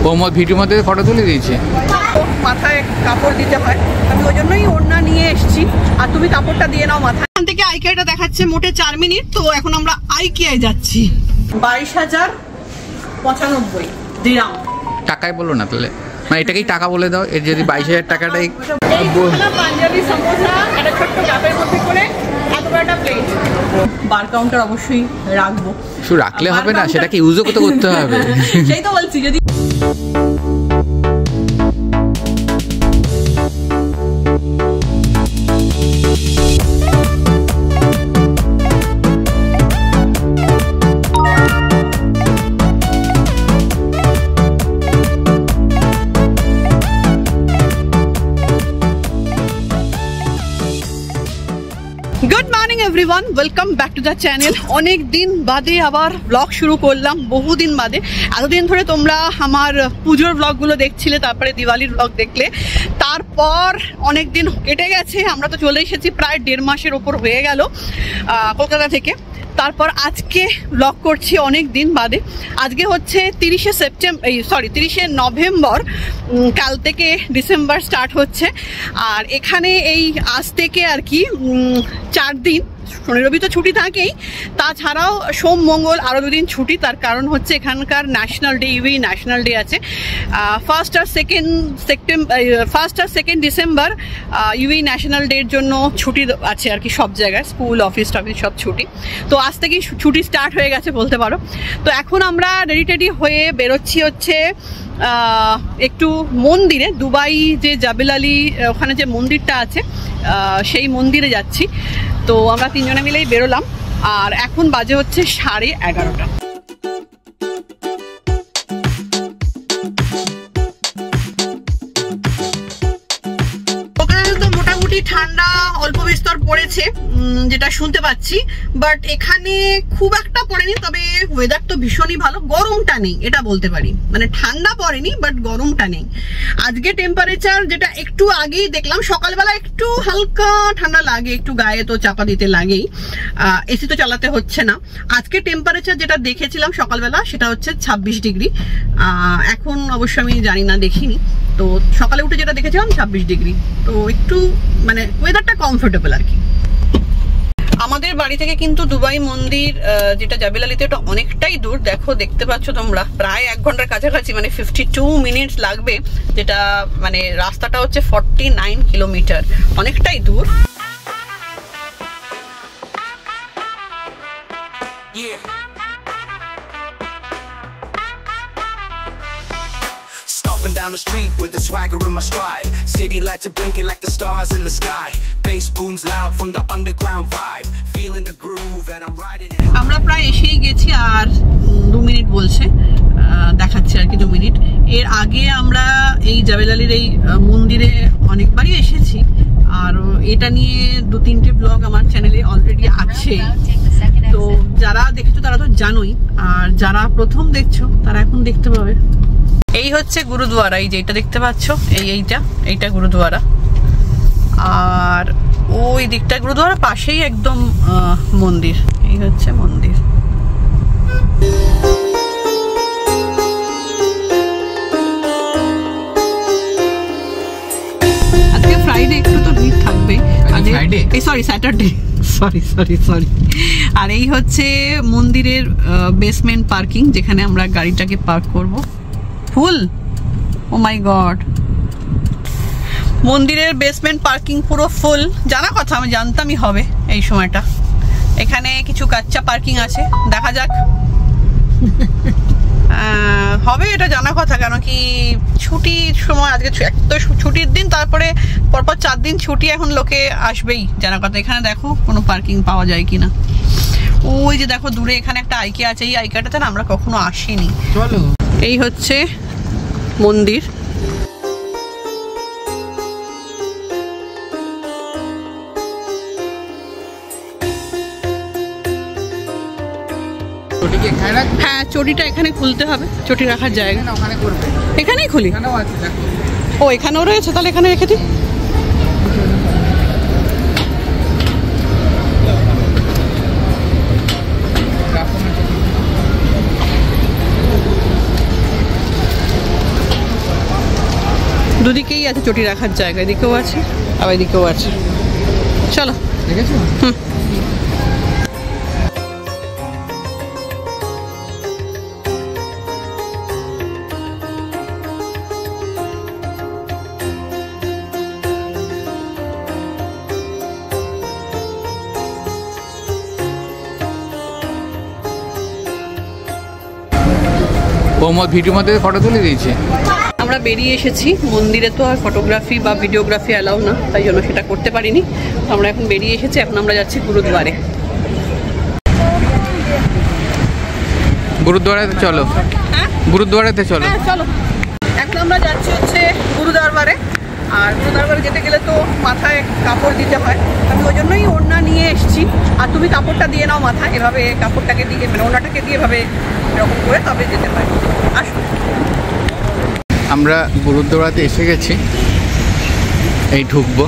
ও ভিডিওর মধ্যে ফটো তুলে দিয়েছে। মাথায় কাপড় দিতে হয়, আমি ওই জন্যই ওড়না নিয়ে এসেছি। আর তুমি কাপড়টা দিয়ে নাও মাথায়। এখান থেকে আইকিয়াটা দেখাচ্ছে মোটে 4 মিনিট। তো এখন আমরা আইকিয়ায় যাচ্ছি। 22,095 দিরাম। টাকায় বলো না তাহলে, মানে এটাকেই টাকা বলে দাও। এর যদি 22,000 টাকাটাই পাঞ্জাবি সমোসা একটা ছোট্ট কাপের মধ্যে করে এত বড়টা প্লেট। বার কাউন্টার অবশ্যই রাখবো। শুধু রাখলে হবে না, সেটাকে ইউজও করতে হবে। সেই তো বলছি। যদি good morning everyone, welcome back to the channel. অনেক দিন বাদে আবার ব্লগ শুরু করলাম, বহুদিন বাদে। এতদিন ধরে তোমরা আমার পুজোর ব্লগগুলো দেখছিলে, তারপরে দিওয়ালির ব্লগ দেখলে, তারপর অনেক দিন কেটে গেছে। আমরা তো চলে এসেছি, প্রায় 1.5 মাসের ওপর হয়ে গেল কলকাতা থেকে। তারপর আজকে ব্লগ করছি অনেক দিন বাদে। আজকে হচ্ছে 30শে নভেম্বর। কাল থেকে ডিসেম্বর স্টার্ট হচ্ছে। আর এখানে এই আজ থেকে আর কি 4 দিন, শনি রবি তো ছুটি থাকেই, তাছাড়াও সোম মঙ্গল আরও 2 দিন ছুটি। তার কারণ হচ্ছে এখানকার national day, UE national day আছে। 1 আর 2 ডিসেম্বর ইউই ন্যাশনাল ডের জন্য ছুটি আছে আর কি, সব জায়গায় স্কুল অফিস টফিস সব ছুটি। তো আজ থেকেই ছুটি স্টার্ট হয়ে গেছে বলতে পারো। তো এখন আমরা রেডি হয়ে বেরোচ্ছি হচ্ছে একটু মন্দিরে, দুবাই যে জাবেল আলী ওখানে যে মন্দিরটা আছে সেই মন্দিরে যাচ্ছি। তো আমরা 3 জনে মিলেই বেরোলাম। আর এখন বাজে হচ্ছে 11:30। মোটামুটি ঠান্ডা অল্প বিস্তর পড়েছে যেটা শুনতে পাচ্ছি, বাট এখানে খুব একটা পড়েনি। তবে ওয়েদার তো ভীষণই ভালো, গরমটা নেই এটা বলতে পারি। মানে ঠান্ডা পড়েনি বাট গরমটা নেই। আজকে টেম্পারেচার যেটা একটু আগেই দেখলাম, সকালবেলা একটু হালকা ঠান্ডা লাগে, একটু গায়ে তো চাপা দিতে লাগেই, এসি তো চালাতে হচ্ছে না। আজকে টেম্পারেচার যেটা দেখেছিলাম সকালবেলা সেটা হচ্ছে 26 ডিগ্রি। এখন অবশ্য আমি জানি না, দেখিনি। তো সকালে উঠে যেটা দেখেছিলাম 26 ডিগ্রি। তো একটু মানে ওয়েদারটা কমফোর্টেবল আর কি। আমাদের বাড়ি থেকে কিন্তু দুবাই মন্দির যেটা জাবেল আলীতে, ওটা অনেকটাই দূর। দেখতে পাচ্ছ তোমরা, প্রায় 1 ঘন্টার কাছাকাছি, মানে 52 মিনিটস লাগবে। যেটা মানে রাস্তাটা হচ্ছে 49 কিলোমিটার, অনেকটাই দূর। Down the street with the swagger in my stride. City lights are blinking like the stars in the sky. Bass booms loud from the underground vibe. Feeling the groove and I'm riding it. আমরা প্রায় এসেই গেছি, আর 2 minute বলছে, দেখাচ্ছে আর কি 2 minute. এর আগে আমরা এই জাবেল আলীর এই মন্দিরে অনেকবারই এসেছি। আর এটা নিয়ে 2-3টে ব্লগ আমার চ্যানেলে অলরেডি আছে। তো যারা দেখেছো তারা তো জানোই, আর যারা প্রথম দেখছো তারা এখন দেখতে পাবে। এই হচ্ছে গুরুদুয়ারা, এই যে এটা দেখতে পাচ্ছ, এইটা গুরুদুয়ারা। আর ওই দিকটা গুরুদুয়ারা, পাশেই একদম মন্দির। এই হচ্ছে মন্দির। আজকে ফ্রাইডে, একটু তো ভিড় থাকবে। Saturday, sorry. আর এই হচ্ছে মন্দিরের বেসমেন্ট পার্কিং, যেখানে আমরা গাড়িটাকে পার্ক করব। ফুল, ও মাই গড, মন্দিরের বেসমেন্ট পার্কিং পুরো ফুল। জানা কথা, আমি জানতামই হবে এই সময়টা। এখানে কিছু কাচ্চা পার্কিং আছে, দেখা যাক হবে, এটা জানা কথা। কেন কি ছুটির সময়, আজকে তো ছুটির দিন, তারপরে পরপর 4 দিন ছুটি, এখন লোকে আসবেই, জানা কথা। এখানে দেখো কোনো পার্কিং পাওয়া যায় কিনা। ওই যে দেখো দূরে এখানে একটা আইকিয়া আছে, এই আইকিয়াটাতে না আমরা কখনো আসিনি। এই হচ্ছে মন্দির। হ্যাঁ, চটিটা এখানে খুলতে হবে, চটি রাখার জায়গা এখানেই খুলি। ও এখানেও রয়েছে, তাহলে এখানে রেখে দিই। দুদিকেই আছে চটি রাখার জায়গা, এদিকেও আছে আবার এদিকেও আছে। চলো ঠিক আছে। ভিডিওর মধ্যে ফটো তুলে দিয়েছে। আমরা বেরিয়ে এসেছি, মন্দিরে তো আর ফটোগ্রাফি বা ভিডিওগ্রাফি অ্যালাউ না, তাই জন্য সেটা করতে পারিনি। তো আমরা এখন বেরিয়ে এসেছি, এখন আমরা যাচ্ছি গুরুদ্বারে। গুরুদ্বারাতে চলো। হ্যাঁ গুরুদ্বারাতে চলো। হ্যাঁ চলো। এখন আমরা যাচ্ছি হচ্ছে গুরুদরবারে। আর গুরুদরবারে যেতে গেলে তো মাথায় কাপড় দিতে হয়, আমি ওই জন্যই ওড়না নিয়ে এসেছি। আর তুমি কাপড়টা দিয়ে নাও মাথায়, এভাবে কাপড়টাকে দিয়ে মানে ওড়নাটাকে দিয়ে এভাবে এরকম করে তবে যেতে হয়। আসো। আমরা গুরুদ্বারাতে এসে গেছি, এই ঢুকবো।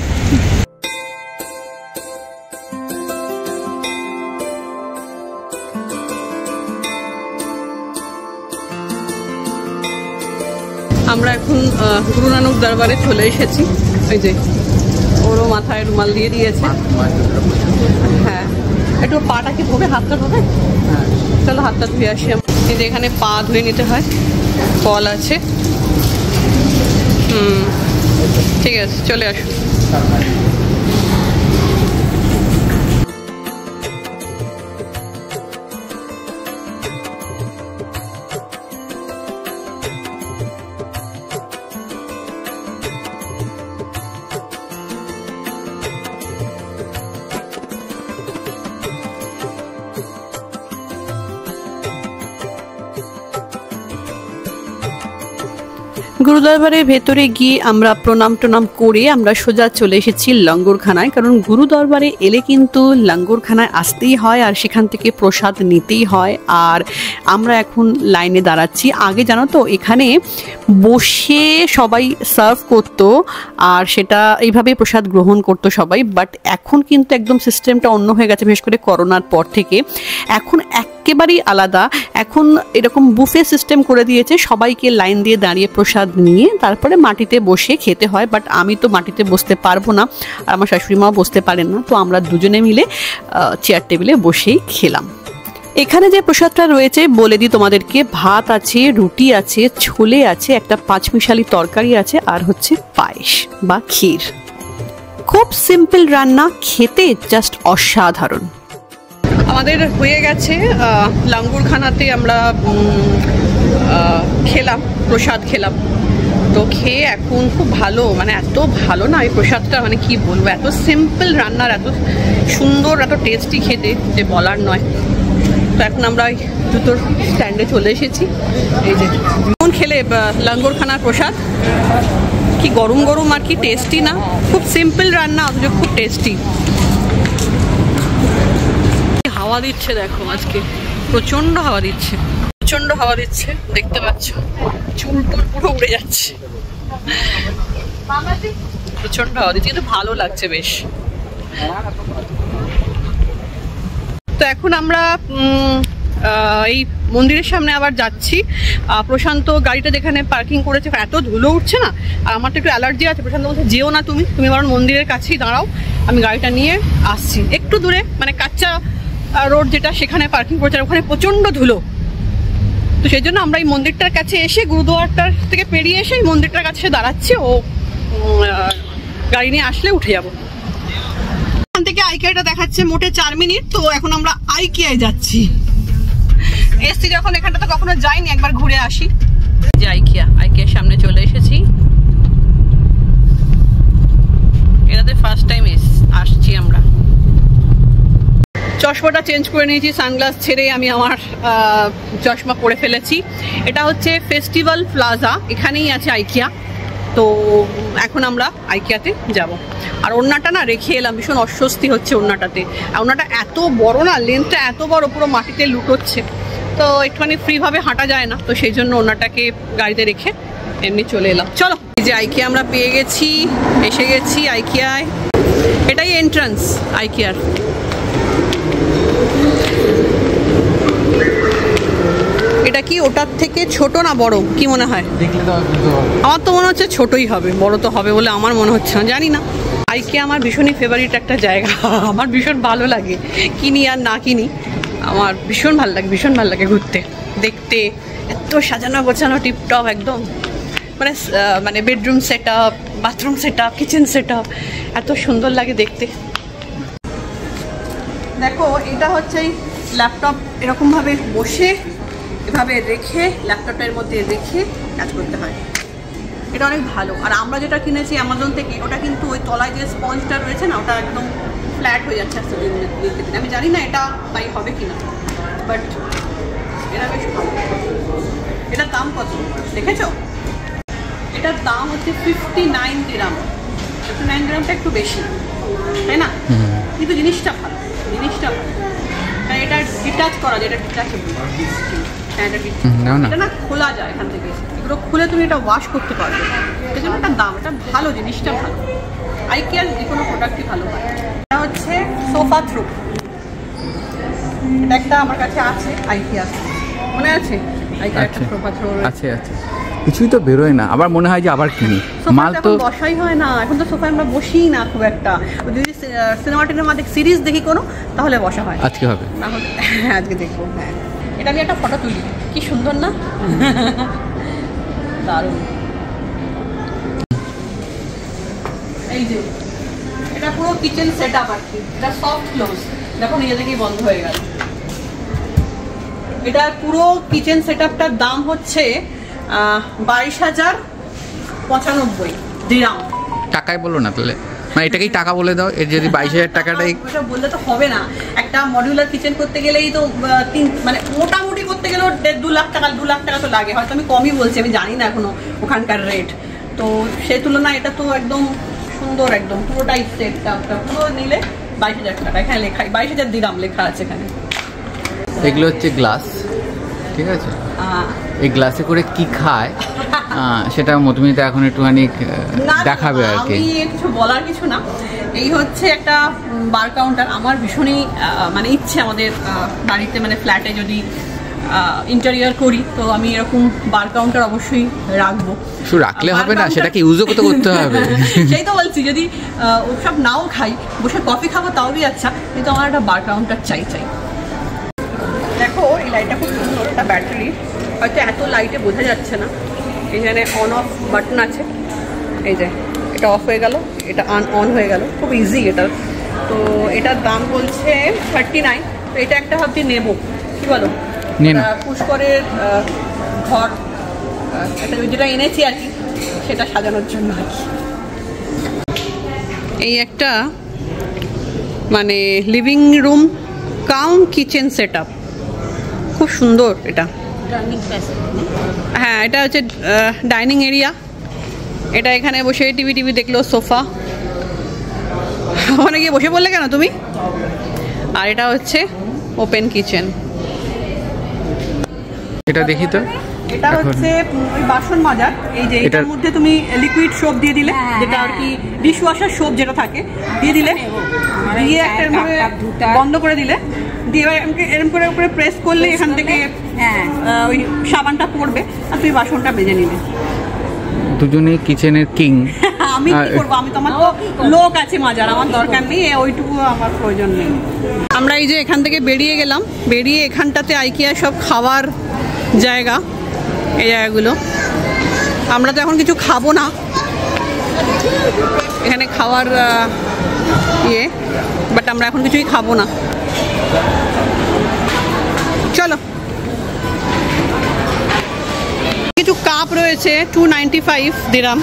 আমরা এখন গুরু নানক দরবারে চলে এসেছি। ওই যে ওরও মাথায় রুমাল দিয়ে দিয়েছে। হ্যাঁ, একটু পাটা কি ধোবে, হাতটা ধোবে? চলো হাতটা ধুয়ে আসি। এই যে এখানে পা ধুয়ে নিতে হয়, কল আছে। ঠিক আছে, চলে আসো। গুরুদরবারের ভেতরে গিয়ে আমরা প্রণাম টনাম করে আমরা সোজা চলে এসেছি লঙ্গরখানায়। কারণ গুরুদরবারে এলে কিন্তু লঙ্গরখানায় আসতেই হয় আর সেখান থেকে প্রসাদ নিতেই হয়। আর আমরা এখন লাইনে দাঁড়াচ্ছি। আগে জানো তো এখানে বসে সবাই সার্ভ করতো আর সেটা এইভাবে প্রসাদ গ্রহণ করতো সবাই। বাট এখন কিন্তু একদম সিস্টেমটা অন্য হয়ে গেছে, বিশেষ করে করোনার পর থেকে। এখন একেবারেই আলাদা, এখন এরকম বুফে সিস্টেম করে দিয়েছে, সবাইকে লাইন দিয়ে দাঁড়িয়ে প্রসাদ নিয়ে তারপরে মাটিতে বসে খেতে হয়। বাট আমি তো মাটিতে বসতে পারবো না, আর আমার শাশুড়ি মাও বসতে পারেন না, তো আমরা দুজনে মিলে চেয়ার টেবিলে বসেই খেলাম। এখানে যে প্রসাদটা রয়েছে বলে দিই তোমাদেরকে, ভাত আছে, রুটি আছে, ছোলে আছে, একটা পাঁচমিশালি তরকারি আছে, আর হচ্ছে পায়েস বা ক্ষীর। খুব সিম্পল রান্না, খেতে জাস্ট অসাধারণ। আমাদের হয়ে গেছে লঙ্গরখানাতে আমরা খেলাম, প্রসাদ খেলাম। তো খেয়ে এখন খুব ভালো, মানে এত ভালো না এই প্রসাদটা, মানে কি বলবো, এত সিম্পল রান্নার এত সুন্দর, এত টেস্টি খেতে যে বলার নয়। তো এখন আমরা জুতোর স্ট্যান্ডে চলে এসেছি। এই যে কোন খেলে লঙ্গরখানার প্রসাদ, কি গরম গরম আর কি টেস্টি না, খুব সিম্পল রান্না অথচ খুব টেস্টি। হাওয়া দিচ্ছে দেখো, আজকে প্রচন্ড হাওয়া দিচ্ছে, প্রচন্ড হাওয়া দিচ্ছে, দেখতে পাচ্ছ চুল টুল পুরো উড়ে যাচ্ছে, প্রচন্ড হাওয়া দিচ্ছে, কিন্তু ভালো লাগছে বেশ। তো এখন আমরা এই মন্দিরের সামনে আবার যাচ্ছি। প্রশান্ত গাড়িটা যেখানে পার্কিং করেছে এত ধুলো উঠছে না, আর আমার তো একটু অ্যালার্জি আছে। প্রশান্ত বলছে যেও না তুমি বরং মন্দিরের কাছেই দাঁড়াও, আমি গাড়িটা নিয়ে আসছি। একটু দূরে মানে কাচ্চা রোড যেটা, সেখানে পার্কিং করেছে, ওখানে প্রচন্ড ধুলো। তো সেই জন্য আমরা এই মন্দিরটার কাছে এসে, গুরুদুয়ারটার থেকে পেরিয়ে এসে এই মন্দিরটার কাছে দাঁড়াচ্ছি। ও গাড়ি নিয়ে আসলে উঠে যাবো। এখান থেকে আইকিয়াটা দেখাচ্ছে মোটে 4 মিনিট। তো এখন আমরা আইকিয়ায় যাচ্ছি। এসছি যখন, এখানটা তো কখনো যাইনি, একবার ঘুরে আসি। যে আইকিয়ার সামনে চলে এসেছি। এটাতে ফার্স্ট টাইম আসছি আমরা। চশমাটা চেঞ্জ করে নিয়েছি, সানগ্লাস ছেড়ে আমি আমার চশমা পরে ফেলেছি। এটা হচ্ছে ফেস্টিভ্যাল প্লাজা, এখানেই আছে আইকিয়া। তো এখন আমরা আইকিয়াতে যাব। আর ওড়নাটা না রেখে এলাম, ভীষণ অস্বস্তি হচ্ছে ওড়নাটাতে। ওড়নাটা এত বড় না, লেন্থটা এত বড়, পুরো মাটিতে লুটোচ্ছে, তো একটুখানি ফ্রিভাবে হাঁটা যায় না। তো সেই জন্য ওড়নাটাকে গাড়িতে রেখে এমনি চলে এলাম। চলো, এই যে আইকিয়া আমরা পেয়ে গেছি, এসে গেছি আইকিয়ায়। এটাই এন্ট্রান্স আইকিয়ার। এটা কি ওটার থেকে ছোট না বড় কি মনে হয়? দেখলে তো আমার তো মনে হচ্ছে ছোটই হবে, বড় তো হবে বলে আমার মনে হচ্ছে না, জানি না। আইকিয়া আমার ভীষণই ফেভারিট একটা জায়গা, আমার ভীষণ ভালো লাগে, কিনি আর না কিনি আমার ভীষণ ভালো লাগে, ভীষণ ভালো লাগে ঘুরতে দেখতে। এত সাজানো গোছানো টিপটপ একদম, মানে মানে bedroom set up, bathroom set up, kitchen set up, এত সুন্দর লাগে দেখতে। দেখো এটা হচ্ছে ল্যাপটপ, এরকমভাবে বসে এভাবে রেখে ল্যাপটপের মধ্যে রেখে কাজ করতে হয়, এটা অনেক ভালো। আর আমরা যেটা কিনেছি অ্যামাজন থেকে, ওটা কিন্তু ওই তলায় যে স্পঞ্জটা রয়েছে না, ওটা একদম ফ্ল্যাট হয়ে যাচ্ছে আস্তে দিন। আমি জানি না এটা তাই হবে কিনা, বাট এটা বেশ ভালো। এটার দাম কত দেখেছো? এটার দাম হচ্ছে 59 দিরহাম। 59 দিরহামটা একটু বেশি, তাই না? কিন্তু জিনিসটা ভালো, জিনিসটা ভালো। এটা ডিটাচ করা যায়, এটা ডিটাচ এটা না খোলা যায় এখান থেকে, এগুলো খুলে তুমি এটা ওয়াশ করতে পারবে, এই জন্য একটা দাম, এটা ভালো, জিনিসটা ভালো। আইকিয়ার যে কোনো প্রোডাক্টই ভালো হয়। এটা হচ্ছে সোফা থ্রো, এটা একটা আমার কাছে আছে আইকিয়া, মনে আছে? আইকিয়ার একটা সোফা থ্রো আছে। কিছুই তো বেরোয় না, আবার মনে হয় যে আবার কিনি, মাল তো বসাই হয় না এখন, তো সোফায় আমরা বসিই না খুব একটা। যদি সিনেমা টিনেমা সিরিজ দেখি কোনো, তাহলে বসা হয়। আজকে হবে না হলে আজকে দেখবো। হ্যাঁ, এটা নিয়ে একটা ফটো তুলি, কি সুন্দর না? দারুণ। এই যে এটা পুরো কিচেন সেট আপ আর কি, এটা সফট ক্লোজ, দেখো নিজে থেকেই বন্ধ হয়ে গেল। এটার পুরো কিচেন সেট আপটার দাম হচ্ছে 22,095 দিরহাম। টাকায় বলো না তাহলে, মানে এটাকেই টাকা বলে দাও, এর যদি 22,000 টাকাটাই ওটা বললে তো হবে না। একটা মডিউলার কিচেন করতে গেলেই তো মানে মোটামুটি করতে গেলেও 1.5-2 লাখ টাকা, 2 লাখ টাকা তো লাগে, হয়তো আমি কমই বলছি, আমি জানি না এখনো ওখানকার রেট। তো সেই তুলনায় এটা তো একদম সুন্দর, একদম পুরোটাই সেটটা পুরো নিলে 22,000 টাকা। এখানে লেখা 22,000 দিরহাম লেখা আছে এখানে। এগুলো হচ্ছে গ্লাস, ঠিক আছে? এই গ্লাসে করে কি খায় সেটা মধুমিতা এখন একটুখানি দেখাবে আর কি। আমি কিছু বলার কিছু না, এই হচ্ছে একটা বার কাউন্টার। আমার ভীষণই মানে ইচ্ছে আমাদের বাড়িতে, মানে ফ্ল্যাটে যদি ইন্টেরিয়র করি, তো আমি এরকম বার কাউন্টার অবশ্যই রাখবো। শুধু রাখলে হবে না, সেটাকে ইউজও করতে হবে। সেই তো বলছি, যদি ওসব নাও খাই, বসে কফি খাবো তাও বি আচ্ছা, কিন্তু আমার একটা বার কাউন্টার চাই। দেখো এই লাইটটা খুব সুন্দর, এটা ব্যাটারি, হয়তো এত লাইটে বোঝা যাচ্ছে না। এখানে অন অফ বাটন আছে, এই যে এটা অফ হয়ে গেল, এটা অন হয়ে গেল, খুব ইজি এটা। তো এটার দাম বলছে 39। তো এটা একটা ভাবছি নেবো, কি বলো? পুষ্করের ঘর একটা যেটা এনেছি আর কি, সেটা সাজানোর জন্য আর কি। এই একটা মানে লিভিং রুম কাম কিচেন সেট আপ, খুব সুন্দর এটা। হ্যাঁ, এটা হচ্ছে ডাইনিং এরিয়া, এটা এখানে বসে টিভি দেখলো, সোফা, ওখানে গিয়ে বসে বললে কেন তুমি? আর এটা হচ্ছে ওপেন কিচেন। এটা দেখি তো, এটা হচ্ছে ওই বাসন মাজার, এই যে এটার মধ্যে তুমি লিকুইড সোপ দিয়ে দিলে, যেটা আর কি ডিশ ওয়াশার সোপ যেটা থাকে, দিয়ে দিলে, দিয়ে একটা বন্ধ করে দিলে, দিয়ে এরকম করে উপরে প্রেস করলে এখান থেকে ওই সাবানটা পড়বে, আর তুমি বাসনটা বেজে নিলে। দুজনেই কিচেনের কিং। আমি কি করবো, আমি তো, আমার তো লোক আছে মাজার, আমার দরকার নেই, ওইটুকু আমার প্রয়োজন নেই। আমরা এই যে এখান থেকে বেরিয়ে গেলাম, বেরিয়ে এখানটাতে আইকিয়া সব খাওয়ার জায়গা, এই জায়গাগুলো। আমরা তো এখন কিছু খাবো না, এখানে খাওয়ার বাট আমরা এখন কিছুই খাবো না। চলো, কিছু কাপ রয়েছে 295 দিরহাম,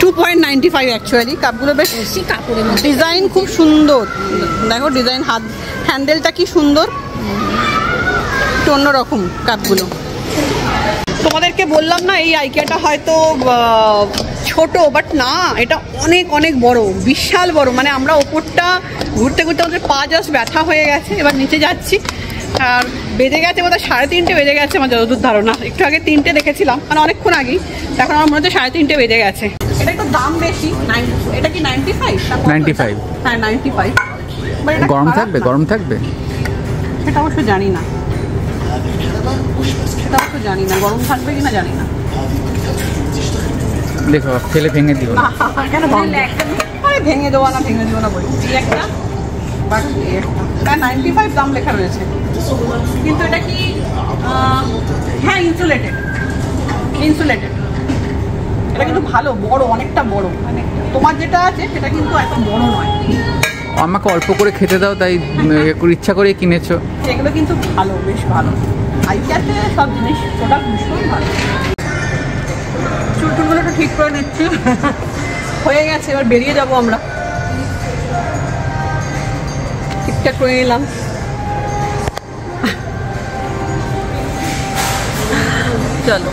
2.95 অ্যাকচুয়ালি। কাপগুলো বেশ কাপড়ের ডিজাইন খুব সুন্দর, দেখো ডিজাইন, হাত হ্যান্ডেলটা কি সুন্দর, একটু অন্যরকম কাপগুলো। তোমাদেরকে বললাম না এই আইকিয়াটা হয়তো ছোট, বাট না, এটা অনেক অনেক বড়, বিশাল বড়। মানে আমরা ওপরটা ঘুরতে ঘুরতে আমাদের পা জাস্ট ব্যথা হয়ে গেছে, এবার নিচে যাচ্ছি, আর বেজে গেছে বোধহয় 3:30 বেজে গেছে আমার যতদূর ধারণা। একটু আগে 3টে দেখেছিলাম, মানে অনেকক্ষণ আগেই, এখন আমার মনে হচ্ছে 3:30 বেজে গেছে। এটা একটু দাম বেশি, এটা কি 95? হ্যাঁ 95। গরম থাকবে, গরম থাকবে সেটা অবশ্য জানি না। সেটাও তো জানি না গরম থাকবে কিনা জানি না। দেখো ফেলে ভেঙে দিও না। কেন ভেঙে দেবো না বলি একটা বাট একটা 95 দাম লেখা রয়েছে, কিন্তু এটা কি হ্যাঁ ইনসুলেটেড। এটা কিন্তু ভালো বড়, অনেকটা বড়, মানে তোমার যেটা আছে সেটা কিন্তু এত বড় নয়। আমাকে অল্প করে খেতে দাও তাই ইচ্ছা করে কিনেছো। এগুলো কিন্তু ভালো, বেশ ভালো। আইকিয়াতে সব জিনিস প্রোডাক্ট ভীষণ ভালো। চুলটুলগুলো একটু ঠিক করে নিচ্ছি। হয়ে গেছে, এবার বেরিয়ে যাবো আমরা। ঠিকঠাক করে নিলাম। চলো,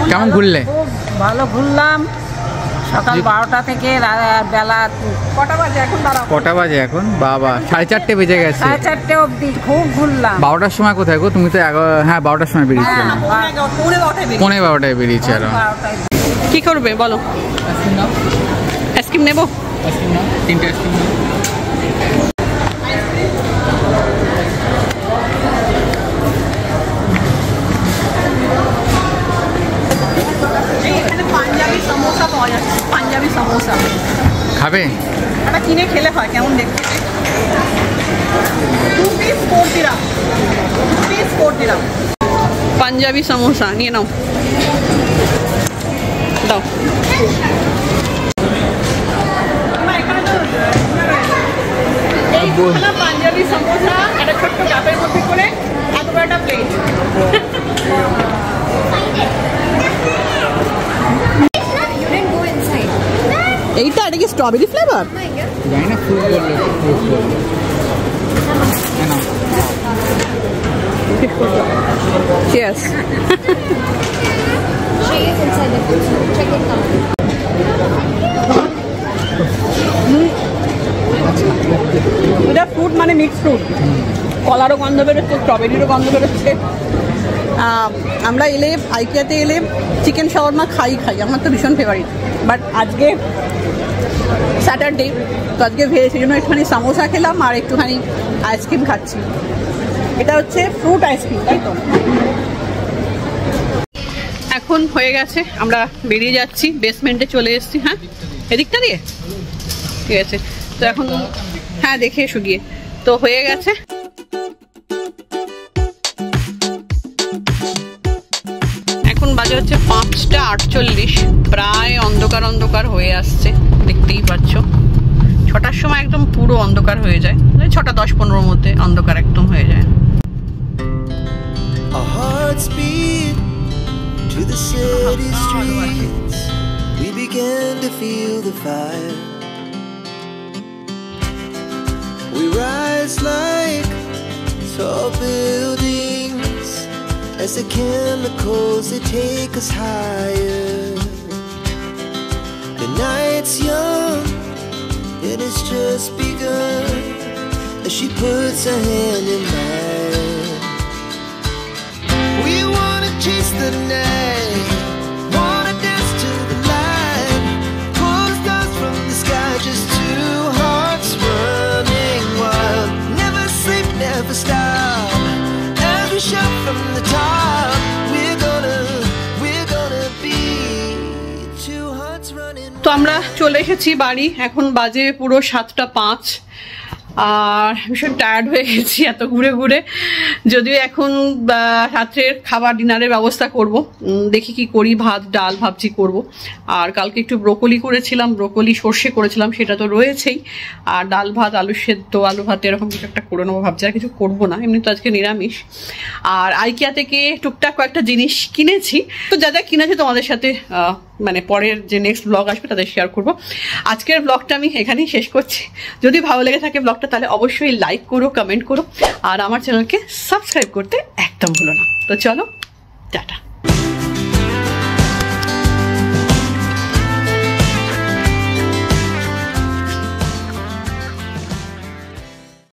কেমন ঘুরলে? খুব ভালো ঘুরলাম, সকাল 12টা থেকে বেলা কটা বাজে এখন? দাঁড়াও, কটা বাজে এখন? বাবা 4:30 বেজে গেছে। 4:30 অবধি খুব ঘুরলাম। 12টার সময় কোথায় গো? তুমি তো 12টার সময় বেরিয়েছো। পৌনে 12টায় বেরিয়েছি। আর কি করবে বলো? আইসক্রিম নেবো? 3টে আইসক্রিম। পাঞ্জাবি সমোসা পাওয়া যাচ্ছে, পাঞ্জাবি সমোসা খাবে? এটা কিনে খেলে হয়, কেমন দেখতে। 2 piece 4 dirham, 2 piece 4 dirham panjabi samosa নিয়ে নাও, দাও। পাঞ্জাবি সমোসা একটা ছোট্ট কাপের মধ্যে করে এত বড় একটা প্লেট। এইটা এটা কি স্ট্রবেরি ফ্লেভার? জানি না, ফ্রুট বললো। Cheers. She is inside the box. Check it out. এটা ফ্রুট মানে মিক্স ফ্রুট, কলারও গন্ধ বেরোচ্ছে, স্ট্রবেরিরও গন্ধ বেরোচ্ছে। আমরা এলে আইকিয়াতে এলে চিকেন শাওয়ারমা খাই, আমার তো ভীষণ ফেভারিট। বাট আজকে স্যাটারডে, তো আজকে ভেজ, সেই জন্য একটুখানি সামোসা খেলাম আর একটুখানি আইসক্রিম খাচ্ছি। এটা হচ্ছে ফ্রুট আইসক্রিম, তাই তো। এখন হয়ে গেছে, আমরা বেরিয়ে যাচ্ছি, বেসমেন্টে চলে এসেছি। হ্যাঁ, এদিকটা দিয়ে ঠিক আছে। তো এখন হ্যাঁ দেখে এসো গিয়ে। তো হয়ে গেছে, এখন বাজে হচ্ছে 5:48, প্রায় অন্ধকার অন্ধকার হয়ে আসছে, দেখতেই পাচ্ছ। 6টার সময় একদম পুরো অন্ধকার হয়ে যায়, 6টা 10-15 মধ্যে অন্ধকার একদম হয়ে যায়। Our hearts beat to the city streets. We began to feel the fire. We rise like tall buildings as the chemicals they take us higher. The night's young and it's just begun as she puts her hand in mine. We wanna chase the night, wanna dance to the light, pull the stars from the sky, just two hearts running wild. Never sleep, never stop, every shot from the top. We're gonna be two hearts running wild. তো আমরা চলে এসেছি বাড়ি, এখন বাজে পুরো 7:05 আর ভীষণ tired হয়ে গেছি এত ঘুরে ঘুরে। যদিও এখন রাত্রের খাবার ডিনারের ব্যবস্থা করব, দেখি কি করি, ভাত ডাল ভাবছি করব। আর কালকে একটু ব্রোকলি করেছিলাম, ব্রোকলি সর্ষে করেছিলাম, সেটা তো রয়েছেই। আর ডাল ভাত, আলু সেদ্ধ, আলু ভাত এরকম কিছু একটা করে নেবো ভাবছি, আর কিছু করবো না, এমনি তো আজকে নিরামিষ। আর আইকিয়া থেকে টুকটাক কয়েকটা জিনিস কিনেছি, তো যা যা কিনেছি তোমাদের সাথে মানে পরের যে নেক্সট ব্লগ আসবে তাদের শেয়ার করব। আজকের ব্লগটা আমি এখানেই শেষ করছি। যদি ভালো লেগে থাকে ব্লগটা তাহলে অবশ্যই লাইক করো, কমেন্ট করো, আর আমার চ্যানেলকে সাবস্ক্রাইব করতে একদম ভুলো না। তো চলো, টাটা।